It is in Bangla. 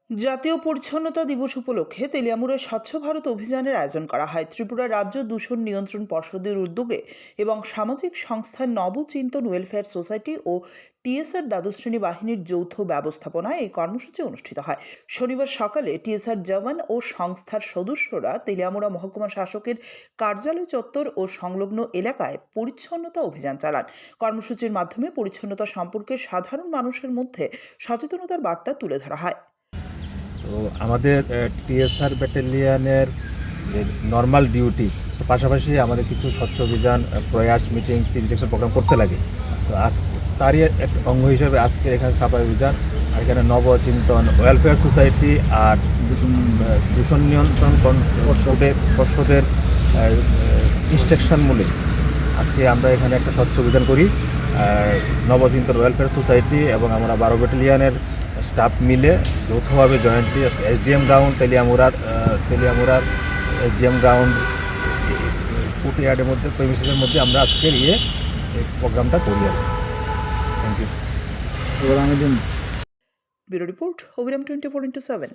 জাতীয় পরিচ্ছন্নতা দিবস উপলক্ষে তেলিয়ামুড়ে স্বচ্ছ ভারত অভিযানের আয়োজন করা হয়। ত্রিপুরা রাজ্য দূষণ নিয়ন্ত্রণ পর্ষদের উদ্যোগে এবং সামাজিক সংস্থা নবচিন্তন ওয়েলফেয়ার সোসাইটি ও টিএসআর দ্বাদশ শ্রেণী বাহিনীর যৌথ ব্যবস্থাপনায় এই কর্মসূচি অনুষ্ঠিত হয়। শনিবার সকালে টিএসআর জওয়ান ও সংস্থার সদস্যরা তেলিয়ামুড়া মহকুমা শাসকের কার্যালয় চত্বর ও সংলগ্ন এলাকায় পরিচ্ছন্নতা অভিযান চালান। কর্মসূচির মাধ্যমে পরিচ্ছন্নতা সম্পর্কে সাধারণ মানুষের মধ্যে সচেতনতার বার্তা তুলে ধরা হয়। তো আমাদের টিএসআর ব্যাটালিয়নের যে নর্মাল ডিউটি পাশাপাশি আমাদের কিছু স্বচ্ছ অভিযান, প্রয়াস, মিটিং, সিভিক সেকশন প্রোগ্রাম করতে লাগে। তো তারই একটা অঙ্গ হিসেবে আজকে এখানে সাফাই অভিযান, আর এখানে নবচিন্তন ওয়েলফেয়ার সোসাইটি আর দূষণ নিয়ন্ত্রণ পর্ষদের ইনস্ট্রাকশন মূলে আজকে আমরা এখানে একটা স্বচ্ছ অভিযান করি। নবচিন্তন ওয়েলফেয়ার সোসাইটি এবং আমরা 12 ব্যাটালিয়নের স্টাফ মিলে যৌথভাবে জয়েন্টলি এসডিএম গ্রাউন্ড তেলিয়ামুড়ার এসডিএম গ্রাউন্ড কুটিয়ার্ডের মধ্যে প্রেমিসেসের মধ্যে আমরা আজকের এই প্রোগ্রামটা করি আর কি। Thank you. ব্যুরো রিপোর্ট, অবিরাম 24x7।